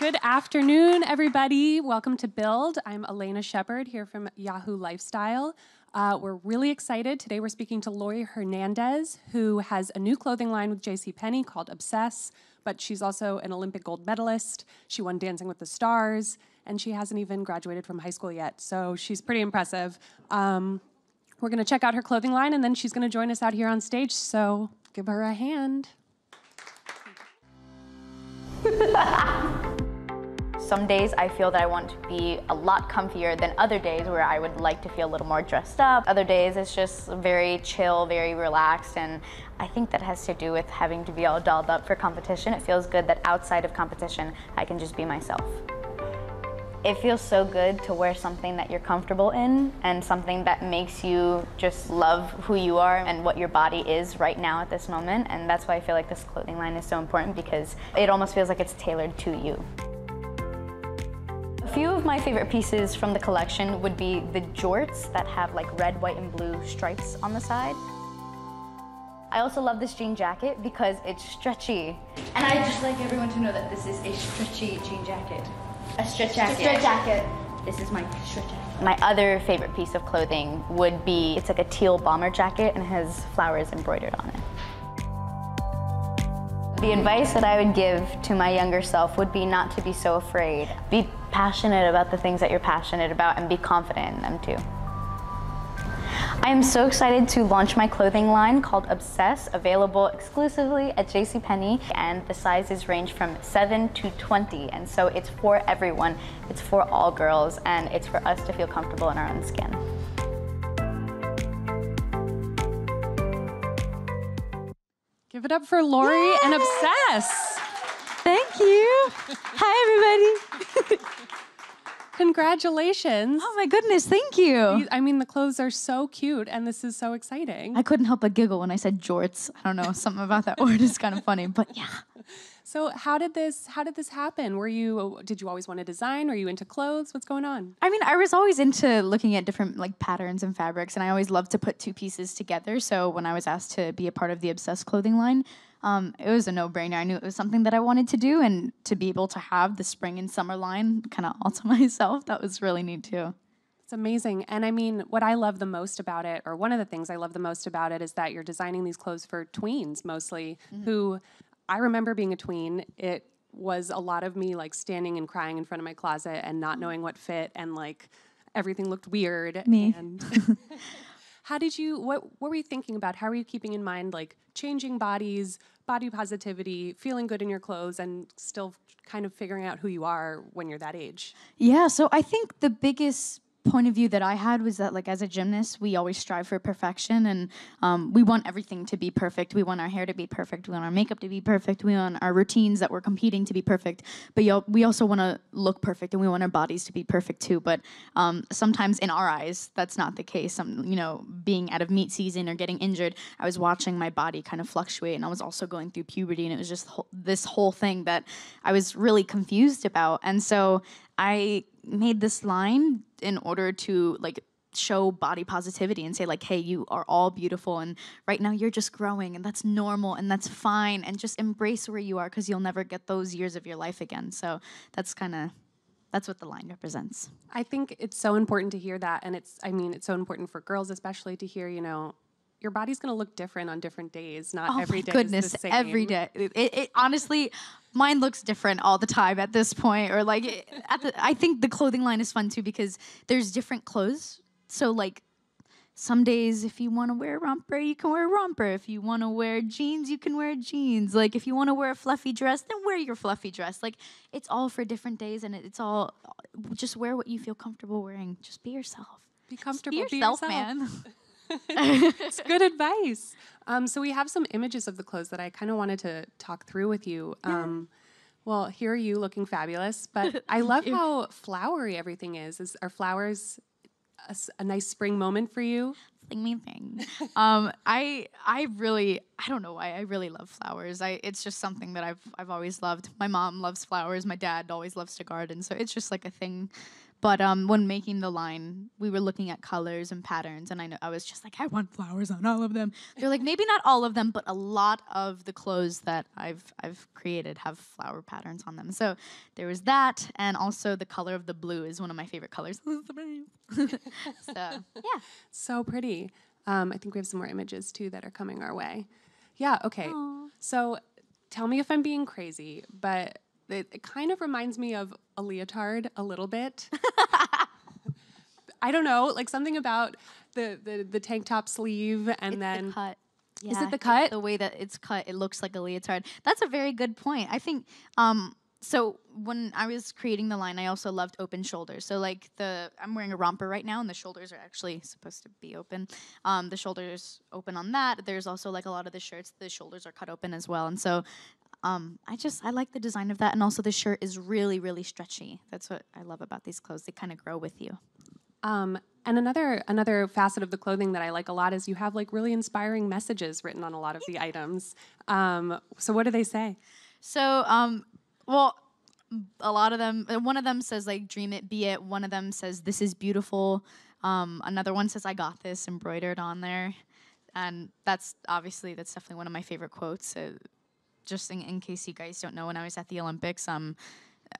Good afternoon, everybody. Welcome to Build. I'm Elena Shepard here from Yahoo Lifestyle. We're really excited. Today we're speaking to Laurie Hernandez, who has a new clothing line with JCPenney called Obsess, but she's also an Olympic gold medalist. She won Dancing with the Stars, and she hasn't even graduated from high school yet, so she's pretty impressive. We're going to check out her clothing line, and then she's going to join us out here on stage, so give her a hand. Some days I feel that I want to be a lot comfier than other days where I would like to feel a little more dressed up. Other days it's just very chill, very relaxed, and I think that has to do with having to be all dolled up for competition. It feels good that outside of competition I can just be myself. It feels so good to wear something that you're comfortable in and something that makes you just love who you are and what your body is right now at this moment, and that's why I feel like this clothing line is so important, because it almost feels like it's tailored to you. A few of my favorite pieces from the collection would be the jorts that have like red, white, and blue stripes on the side. I also love this jean jacket because it's stretchy. And I just like everyone to know that this is a stretchy jean jacket. A stretch jacket. A stretch jacket. This is my stretch jacket. My other favorite piece of clothing would be, it's like a teal bomber jacket and it has flowers embroidered on it. The advice that I would give to my younger self would be not to be so afraid. Be passionate about the things that you're passionate about and be confident in them too. I am so excited to launch my clothing line called Obsess, available exclusively at JCPenney, and the sizes range from 7 to 20, and so it's for everyone. It's for all girls, and it's for us to feel comfortable in our own skin. Give it up for Laurie and Obsess. Thank you. Hi, everybody. Congratulations. Oh my goodness, thank you. I mean, the clothes are so cute, and this is so exciting. I couldn't help but giggle when I said jorts. I don't know, something about that word is kind of funny, but yeah. So how did this happen? Did you always want to design? Were you into clothes? What's going on? I mean, I was always into looking at different like patterns and fabrics, and I always loved to put two pieces together. So when I was asked to be a part of the Obsessed clothing line, it was a no-brainer. I knew it was something that I wanted to do, and to be able to have the spring and summer line kind of all to myself, that was really neat too. It's amazing. And I mean, what I love the most about it, or one of the things I love the most about it, is that you're designing these clothes for tweens mostly, who, I remember being a tween, it was a lot of me like standing and crying in front of my closet and not knowing what fit, and like everything looked weird. Me. And what were you thinking about? How were you keeping in mind like changing bodies, body positivity, feeling good in your clothes, and still kind of figuring out who you are when you're that age? Yeah, so I think the biggest point of view that I had was that, like, as a gymnast, we always strive for perfection, and we want everything to be perfect. We want our hair to be perfect. We want our makeup to be perfect. We want our routines that we're competing to be perfect. But we also want to look perfect, and we want our bodies to be perfect too. But sometimes in our eyes, that's not the case. Being out of meet season or getting injured, I was watching my body kind of fluctuate, and I was also going through puberty, and it was just this whole thing that I was really confused about. And so I made this line in order to like show body positivity and say like, hey, you are all beautiful, and right now you're just growing, and that's normal, and that's fine, and just embrace where you are, because you'll never get those years of your life again. So that's what the line represents. I think it's so important to hear that, and it's so important for girls especially to hear, your body's going to look different on different days. Not every day is the same. Every day. It honestly, mine looks different all the time at this point. Or like, I think the clothing line is fun too, because there's different clothes. So like, some days if you want to wear a romper, you can wear a romper. If you want to wear jeans, you can wear jeans. Like, if you want to wear a fluffy dress, then wear your fluffy dress. Like, it's all for different days, and it's all, just wear what you feel comfortable wearing. Just be yourself. Be comfortable. Be yourself, man. It's good advice. So we have some images of the clothes that I kind of wanted to talk through with you. Well, here are you looking fabulous, but I love how flowery everything is. Are flowers a nice spring moment for you? Amazing. I don't know why, I really love flowers. It's just something that I've always loved. My mom loves flowers. My dad always loves to garden, so it's just like a thing But when making the line, we were looking at colors and patterns, and I was just like, I want flowers on all of them. They're like, maybe not all of them, but a lot of the clothes that I've created have flower patterns on them. So there was that, and also the color of the blue is one of my favorite colors. So yeah, So pretty. I think we have some more images too that are coming our way. Yeah, okay. Aww. So tell me if I'm being crazy, but it kind of reminds me of a leotard a little bit. I don't know, like something about the tank top sleeve and it's then the cut. Is Yeah, it the cut? the way that it's cut, it looks like a leotard. That's a very good point. I think so when I was creating the line, I also loved open shoulders. So like I'm wearing a romper right now, and the shoulders are actually supposed to be open. The shoulders open on that. There's also like a lot of the shirts, the shoulders are cut open as well. And so I like the design of that, and also the shirt is really, really stretchy. That's what I love about these clothes. They kind of grow with you. And another facet of the clothing that I like a lot is you have like really inspiring messages written on a lot of the items. So what do they say? So, well, a lot of them, one of them says like, dream it, be it. One of them says, this is beautiful. Another one says, I got this, embroidered on there. And that's definitely one of my favorite quotes. Just in case you guys don't know, when I was at the Olympics,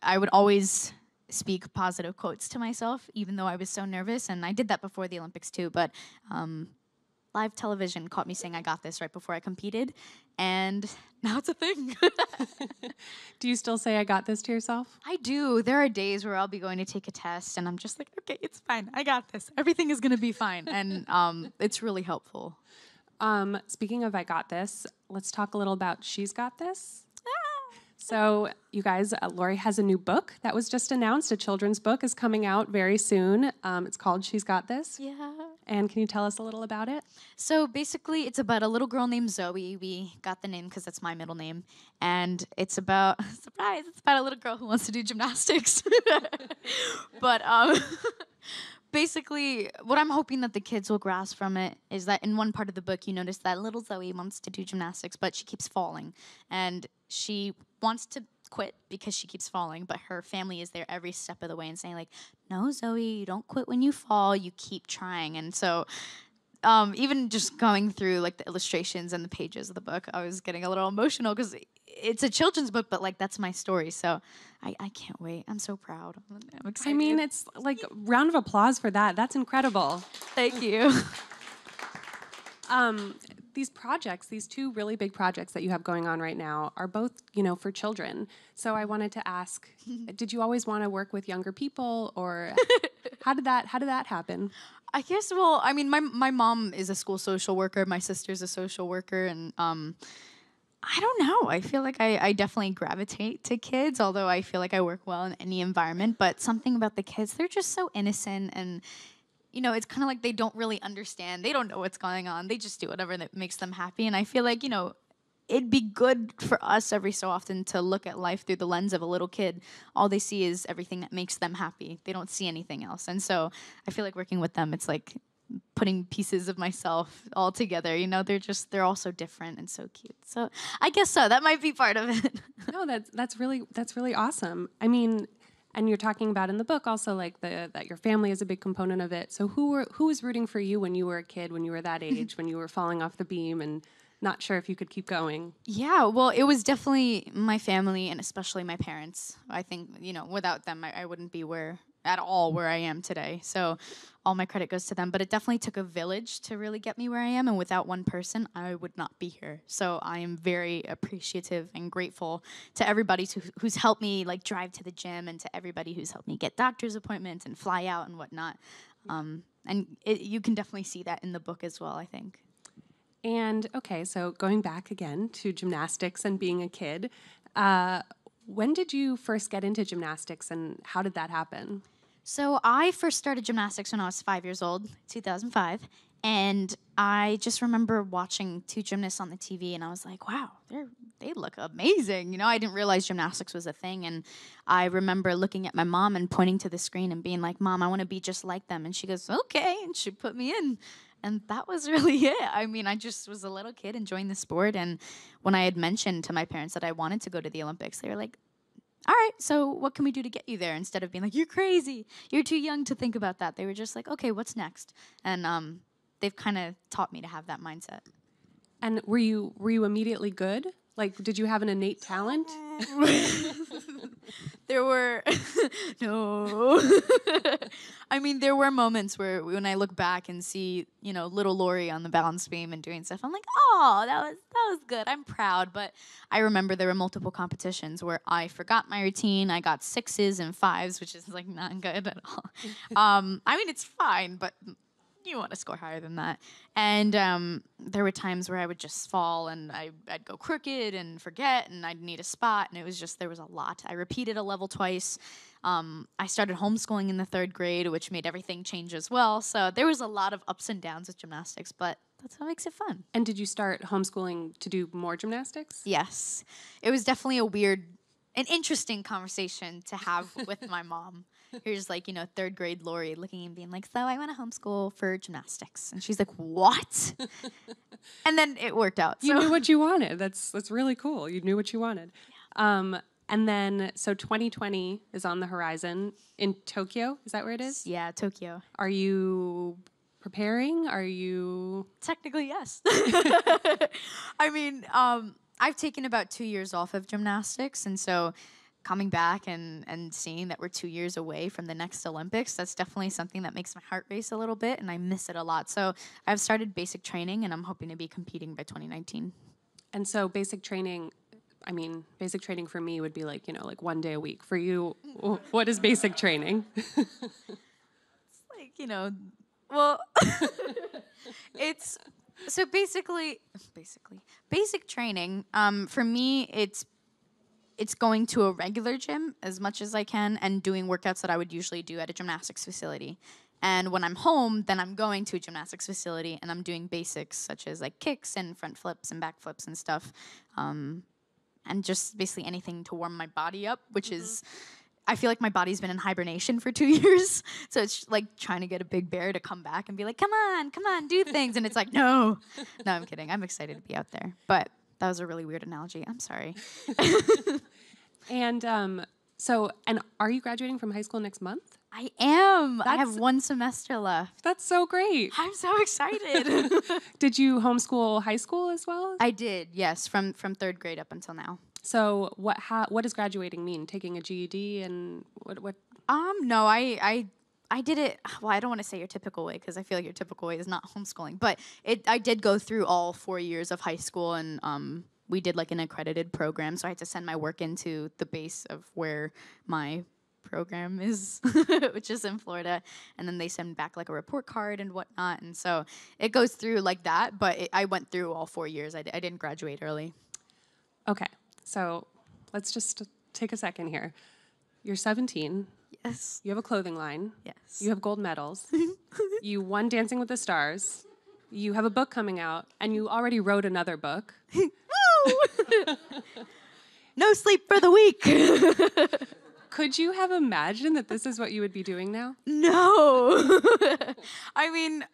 I would always speak positive quotes to myself, even though I was so nervous. And I did that before the Olympics too, but live television caught me saying I got this right before I competed, and now it's a thing. Do you still say I got this to yourself? I do. There are days where I'll be going to take a test, and I'm just like, okay, it's fine. I got this. Everything is going to be fine. And it's really helpful. Speaking of I got this, let's talk a little about She's Got This. So you guys, Laurie has a new book that was just announced. A children's book is coming out very soon. It's called She's Got This. Yeah. And can you tell us a little about it? So basically, it's about a little girl named Zoe. We got the name because that's my middle name. And it's about, surprise, it's about a little girl who wants to do gymnastics. But basically, what I'm hoping that the kids will grasp from it is that in one part of the book, you notice that little Zoe wants to do gymnastics, but she keeps falling. And she wants to quit because she keeps falling, but her family is there every step of the way and saying like, no, Zoe, you don't quit when you fall, you keep trying. And so even just going through like the illustrations and the pages of the book, I was getting a little emotional because it's a children's book, but like that's my story. So I can't wait. I'm so proud. I'm excited. I mean, it's like round of applause for that. That's incredible. Thank you. These projects, these two really big projects that you have going on right now are both, for children. So I wanted to ask, did you always want to work with younger people, or how did that happen? I guess, well, I mean, my mom is a school social worker. My sister's a social worker, and I don't know. I feel like I definitely gravitate to kids, although I feel like I work well in any environment. But something about the kids, they're just so innocent, and it's kind of like they don't really understand. They don't know what's going on. They just do whatever that makes them happy. And I feel like, it'd be good for us every so often to look at life through the lens of a little kid. All they see is everything that makes them happy. They don't see anything else. And so I feel like working with them, it's like putting pieces of myself all together. They're all so different and so cute. So I guess so. That might be part of it. No, that's really awesome. I mean, and you're talking about in the book also like that your family is a big component of it. So who was rooting for you when you were a kid, when you were that age, when you were falling off the beam and not sure if you could keep going? Yeah, well, it was definitely my family and especially my parents. I think, without them, I wouldn't be where I am today. So all my credit goes to them. But it definitely took a village to really get me where I am. And without one person, I would not be here. So I am very appreciative and grateful to everybody who's helped me like drive to the gym, and to everybody who's helped me get doctor's appointments and fly out and whatnot. You can definitely see that in the book as well, I think. And okay, so going back again to gymnastics and being a kid, when did you first get into gymnastics and how did that happen? So I first started gymnastics when I was 5 years old, 2005. And I just remember watching two gymnasts on the TV, and I was like, wow, they look amazing. I didn't realize gymnastics was a thing. And I remember looking at my mom and pointing to the screen and being like, Mom, I want to be just like them. And she goes, okay. And she put me in. And that was really it. I mean, I just was a little kid enjoying the sport. And when I had mentioned to my parents that I wanted to go to the Olympics, they were like, all right, so what can we do to get you there? Instead of being like, you're crazy, you're too young to think about that. They were just like, okay, what's next? And they've kind of taught me to have that mindset. And were you immediately good? Like, did you have an innate talent? There were no. I mean, there were moments where when I look back and see, little Laurie on the balance beam and doing stuff, I'm like, oh, that was good. I'm proud. But I remember there were multiple competitions where I forgot my routine. I got 6s and 5s, which is like not good at all. I mean, it's fine, but you want to score higher than that. And there were times where I would just fall and I'd go crooked and forget and I'd need a spot. And it was just, there was a lot. I repeated a level twice. I started homeschooling in the 3rd grade, which made everything change as well. So there was a lot of ups and downs with gymnastics, but that's what makes it fun. And did you start homeschooling to do more gymnastics? Yes. It was definitely an interesting conversation to have with my mom. Here's like, 3rd grade Laurie looking and being like, so I want to homeschool for gymnastics. And she's like, what? And then it worked out. You knew what you wanted. That's really cool. You knew what you wanted. Yeah. And then, so 2020 is on the horizon in Tokyo. Is that where it is? Yeah, Tokyo. Are you preparing? Are you? Technically, yes. I mean, I've taken about 2 years off of gymnastics. And so coming back and seeing that we're 2 years away from the next Olympics, that's definitely something that makes my heart race a little bit, and I miss it a lot. So I've started basic training, and I'm hoping to be competing by 2019. And so basic training for me would be like, like 1 day a week. For you, what is basic training? It's like, well, it's, so basically, basic training, for me, it's going to a regular gym as much as I can and doing workouts that I would usually do at a gymnastics facility. And when I'm home, then I'm going to a gymnastics facility and I'm doing basics such as like kicks and front flips and back flips and stuff. And just basically anything to warm my body up, which is, I feel like my body's been in hibernation for 2 years. So it's like trying to get a big bear to come back and be like, come on, do things. And it's like, no, I'm kidding. I'm excited to be out there. But that was a really weird analogy. I'm sorry. And and are you graduating from high school next month? I am. I have 1 semester left. What? That's so great. I'm so excited. Did you homeschool high school as well? I did, yes, from 3rd grade up until now. So what does graduating mean? Taking a GED and what? No, I did it, well, I don't want to say your typical way because I feel like your typical way is not homeschooling, but I did go through all 4 years of high school, and we did like an accredited program, so I had to send my work into the base of where my program is, which is in Florida, and then they send back like a report card and whatnot, and so it goes through like that, but I went through all 4 years. I didn't graduate early. Okay, so let's just take a second here. You're 17. Yes. You have a clothing line. Yes. You have gold medals. You won Dancing with the Stars. You have a book coming out, and you already wrote another book. No sleep for the week. Could you have imagined that this is what you would be doing now? No. I mean,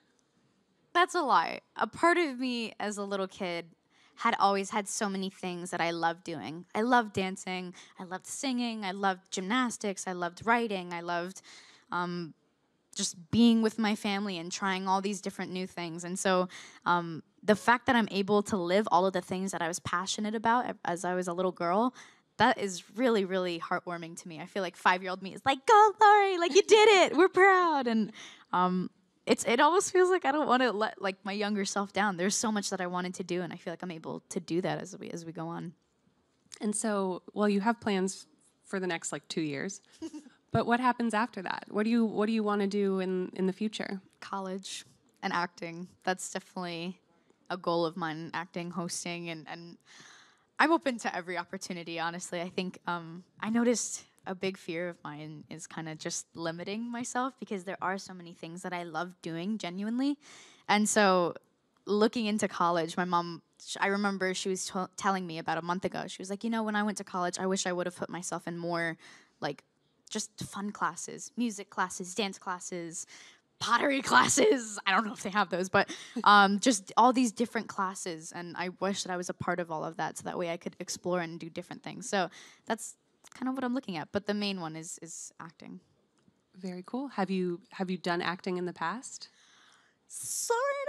that's a lie. A part of me as a little kid had always had so many things that I loved doing. I loved dancing. I loved singing. I loved gymnastics. I loved writing. I loved just being with my family and trying all these different new things. And so the fact that I'm able to live all of the things that I was passionate about as I was a little girl, that is really, really heartwarming to me. I feel like 5-year-old me is like, go, Laurie, like you did it. We're proud. And it almost feels like I don't want to let like my younger self down. There's so much that I wanted to do, and I feel like I'm able to do that as we go on. And so, well, you have plans for the next like 2 years, but what happens after that? What do you want to do in the future? College and acting. That's definitely a goal of mine. Acting, hosting, and I'm open to every opportunity. Honestly, I think I noticed a big fear of mine is kind of just limiting myself because there are so many things that I love doing genuinely. And so looking into college, my mom, I remember she was telling me about a month ago, she was like, when I went to college, I wish I would have put myself in more like just fun classes, music classes, dance classes, pottery classes. I don't know if they have those, but just all these different classes. And I wish that I was a part of all of that so that way I could explore and do different things. So that's kind of what I'm looking at. But the main one is acting. Very cool. Have you done acting in the past? Sort of.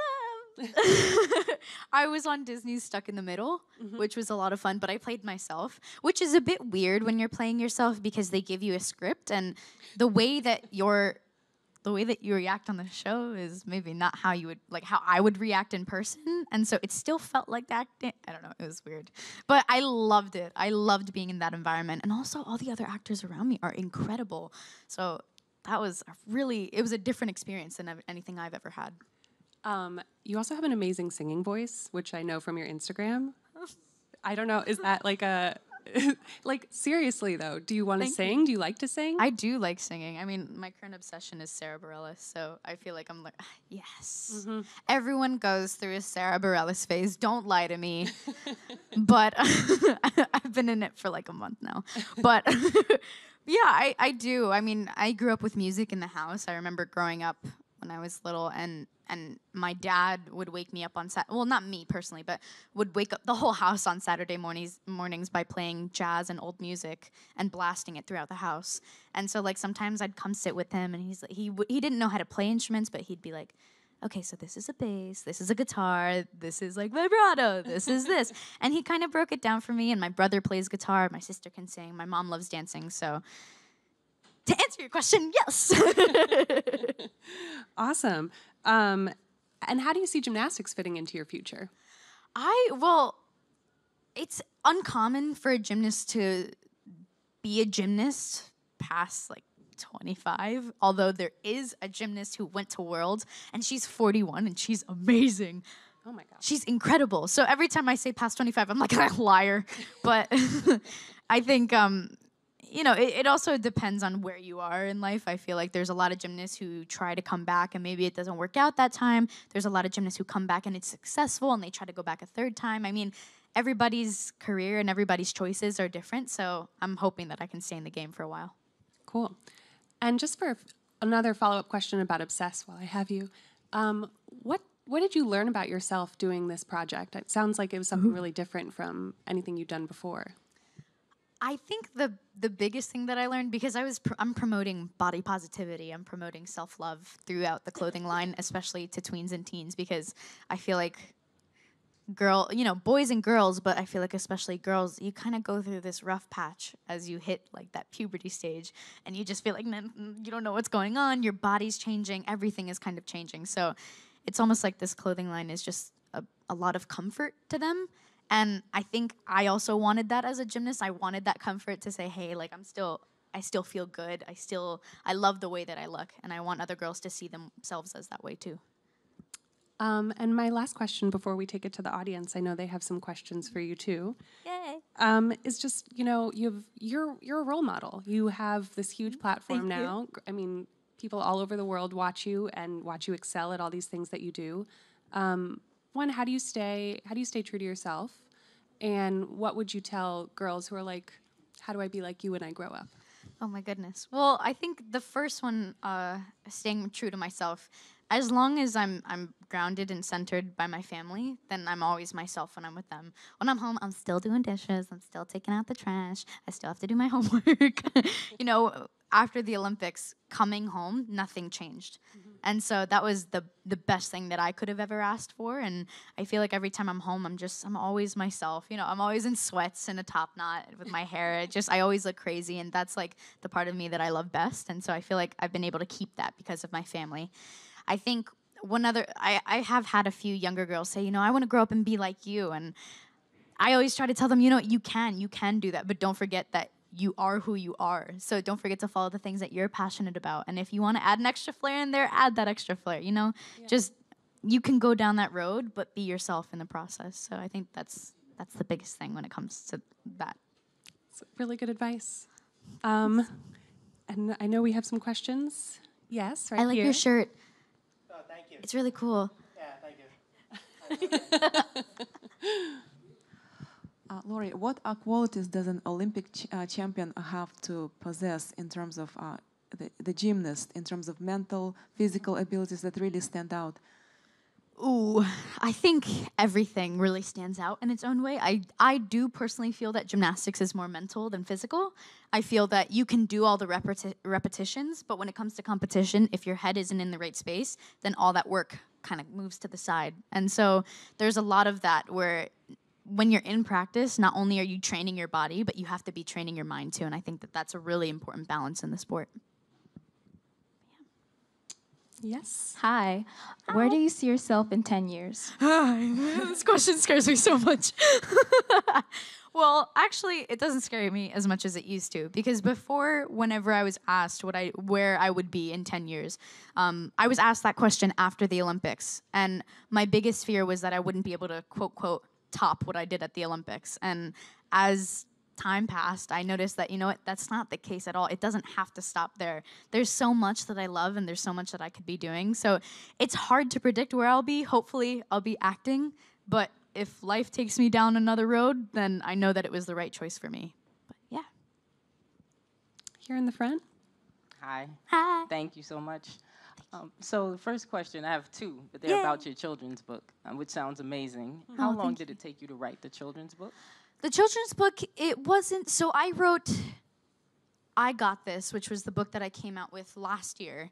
I was on Disney's Stuck in the Middle, which was a lot of fun, but I played myself, which is a bit weird when you're playing yourself because they give you a script and the way that you react on the show is maybe not how you would how I would react in person, and so it still felt like acting. I don't know, it was weird, but I loved it. I loved being in that environment, and also all the other actors around me are incredible. So that was it was a different experience than anything I've ever had. You also have an amazing singing voice, which I know from your Instagram. I don't know, is that like a seriously though, do you want to sing? Do you like to sing? I do like singing. I mean, my current obsession is Sarah Bareilles, so I feel like I'm like, yes. Everyone goes through a Sarah Bareilles phase. Don't lie to me. But I've been in it for like a month now. But yeah, I do. I mean, I grew up with music in the house. I remember growing up when I was little, and my dad would wake me up on well, not me personally, but would wake up the whole house on Saturday mornings by playing jazz and old music and blasting it throughout the house. And so like sometimes I'd come sit with him, and he didn't know how to play instruments, but he'd be like, okay, so this is a bass, this is a guitar, this is like vibrato, this is this. And he kind of broke it down for me, and my brother plays guitar, my sister can sing, my mom loves dancing, so to answer your question, yes. Awesome. And how do you see gymnastics fitting into your future? It's uncommon for a gymnast to be a gymnast past like 25, although there is a gymnast who went to Worlds, and she's 41, and she's amazing. Oh my gosh. She's incredible. So every time I say past 25, I'm like, a liar. But I think, it also depends on where you are in life. I feel like there's a lot of gymnasts who try to come back and maybe it doesn't work out that time. There's a lot of gymnasts who come back and it's successful and they try to go back a third time. I mean, everybody's career and everybody's choices are different. So I'm hoping that I can stay in the game for a while. Cool. And just for another follow-up question about Obsess while I have you, what did you learn about yourself doing this project? It sounds like it was something really different from anything you've done before. I think the biggest thing that I learned, because I'm promoting body positivity, I'm promoting self-love throughout the clothing line, especially to tweens and teens, because I feel like boys and girls, but I feel like especially girls, you kind of go through this rough patch as you hit like that puberty stage, and you just feel like you don't know what's going on, your body's changing, everything is kind of changing. So it's almost like this clothing line is just a lot of comfort to them. And I think I also wanted that as a gymnast. I wanted that comfort to say, hey, like I still feel good. I love the way that I look, and I want other girls to see themselves as that way too. And my last question before we take it to the audience, I know they have some questions for you too. Yay. Is just, you're a role model. You have this huge platform now. I mean, people all over the world watch you and watch you excel at all these things that you do. One, how do you stay true to yourself? And what would you tell girls who are like, how do I be like you when I grow up? Oh my goodness. Well, I think the first one, staying true to myself. As long as I'm grounded and centered by my family, then I'm always myself when I'm with them. When I'm home, I'm still doing dishes. I'm still taking out the trash. I still have to do my homework. After the Olympics, coming home, nothing changed. Mm-hmm. And so that was the best thing that I could have ever asked for. And I feel like every time I'm home, I'm always myself. I'm always in sweats and a top knot with my hair. I always look crazy. And that's like the part of me that I love best. And so I feel like I've been able to keep that because of my family. I think I have had a few younger girls say, I want to grow up and be like you. And I always try to tell them, you can do that. But don't forget that you are who you are. So don't forget to follow the things that you're passionate about. And if you want to add an extra flair in there, add that extra flair, Just, you can go down that road, but be yourself in the process. So I think that's the biggest thing when it comes to that. It's really good advice. And I know we have some questions. Yes, right here. I like your shirt. Oh, thank you. It's really cool. Yeah, thank you. Laurie, what qualities does an Olympic champion have to possess in terms of the gymnast, in terms of mental, physical abilities that really stand out? Ooh, I think everything really stands out in its own way. I do personally feel that gymnastics is more mental than physical. I feel that you can do all the repetitions, but when it comes to competition, if your head isn't in the right space, then all that work kind of moves to the side. And so there's a lot of that where when you're in practice, not only are you training your body, but you have to be training your mind too. And I think that that's a really important balance in the sport. Yes. Hi. Where do you see yourself in 10 years? This question scares me so much. Well, actually, it doesn't scare me as much as it used to, because before, whenever I was asked where I would be in 10 years, I was asked that question after the Olympics, and my biggest fear was that I wouldn't be able to, quote, top what I did at the Olympics. And as time passed, I noticed that, you know what, that's not the case at all. It doesn't have to stop there. There's so much that I love, and there's so much that I could be doing. So it's hard to predict where I'll be. Hopefully, I'll be acting, but if life takes me down another road, then I know that it was the right choice for me. But yeah. Here in the front. Hi. Hi. Thank you so much. So the first question, I have two, but they're about your children's book, which sounds amazing. How long did it take you to write the children's book? The children's book, it wasn't, so I wrote I Got This, which was the book that I came out with last year.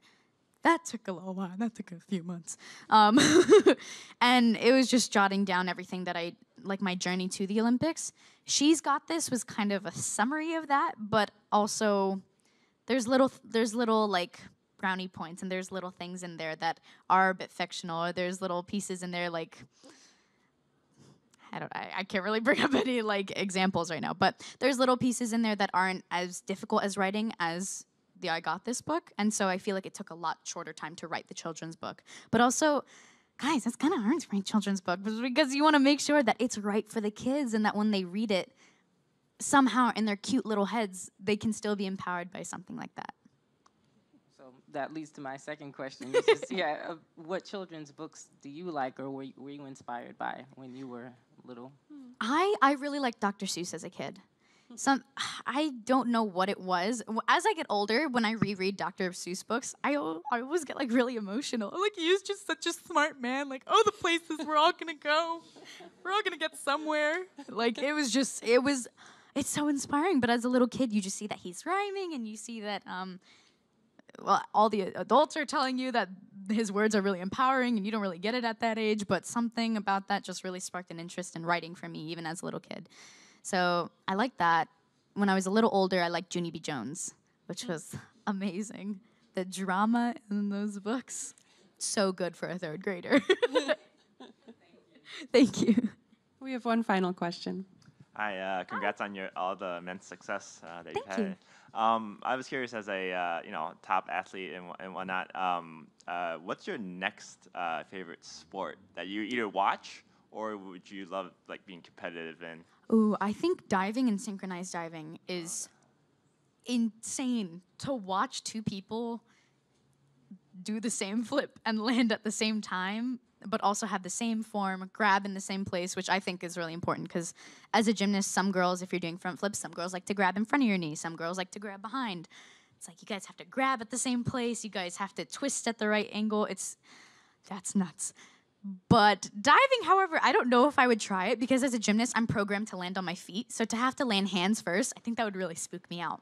That took a little while. That took a few months. And it was just jotting down everything that like my journey to the Olympics. She's Got This was kind of a summary of that, but also there's little like brownie points, and there's little things in there that are a bit fictional, or there's little pieces in there like, I can't really bring up any like examples right now, but there's little pieces in there that aren't as difficult as writing as the I Got This book. And so I feel like it took a lot shorter time to write the children's book. But also, guys, it's kind of hard to write children's book because you want to make sure that it's right for the kids, and that when they read it, somehow in their cute little heads, they can still be empowered by something like that. So that leads to my second question. This is, what children's books do you like, or were you inspired by when you were little? I really liked Dr. Seuss as a kid. I don't know what it was. As I get older, when I reread Dr. Seuss books, I always get like really emotional. I'm like, he is just such a smart man. Like, oh, the places we're all gonna go, we're all gonna get somewhere. Like, it's so inspiring. But as a little kid, you just see that he's rhyming, and you see that all the adults are telling you that his words are really empowering, and you don't really get it at that age, but something about that just really sparked an interest in writing for me, even as a little kid. So I liked that. When I was a little older, I liked Junie B. Jones, which was amazing. The drama in those books, so good for a third grader. Thank you. We have one final question. Hi, congrats on all the immense success that you've Thank you. had. I was curious, as a top athlete and whatnot, what's your next favorite sport that you either watch, or would you love like being competitive in? Ooh, I think diving and synchronized diving is insane. To watch two people do the same flip and land at the same time, but also have the same form, grab in the same place, which I think is really important, because as a gymnast, some girls, if you're doing front flips, some girls like to grab in front of your knee, some girls like to grab behind. It's like you guys have to grab at the same place, you guys have to twist at the right angle. That's nuts. But diving, however, I don't know if I would try it, because as a gymnast, I'm programmed to land on my feet. So to have to land hands first, I think that would really spook me out.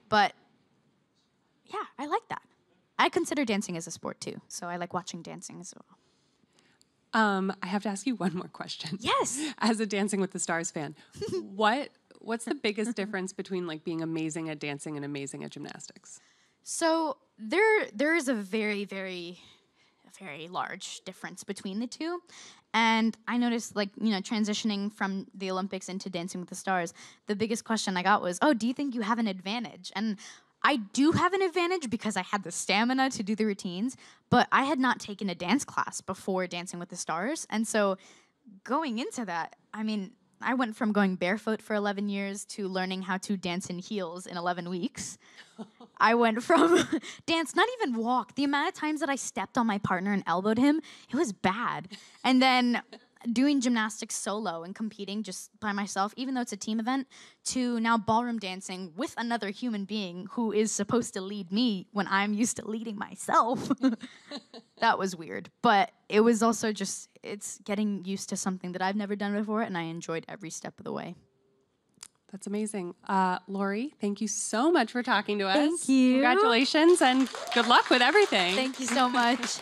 But yeah, I like that. I consider dancing as a sport too, so I like watching dancing as well. I have to ask you one more question. Yes. As a Dancing with the Stars fan, what's the biggest difference between like being amazing at dancing and amazing at gymnastics? So there is a very, very, very large difference between the two. And I noticed, like, transitioning from the Olympics into Dancing with the Stars, the biggest question I got was, oh, do you think you have an advantage? And I do have an advantage because I had the stamina to do the routines, but I had not taken a dance class before Dancing with the Stars. And so going into that, I mean, I went from going barefoot for 11 years to learning how to dance in heels in 11 weeks. I went from dance, not even walk. The amount of times that I stepped on my partner and elbowed him, it was bad. And then doing gymnastics solo and competing just by myself, even though it's a team event, to now ballroom dancing with another human being who is supposed to lead me when I'm used to leading myself. that was weird. But it was also just, it's getting used to something that I've never done before, and I enjoyed every step of the way. That's amazing. Laurie, thank you so much for talking to us. Thank you. Congratulations and good luck with everything. Thank you so much.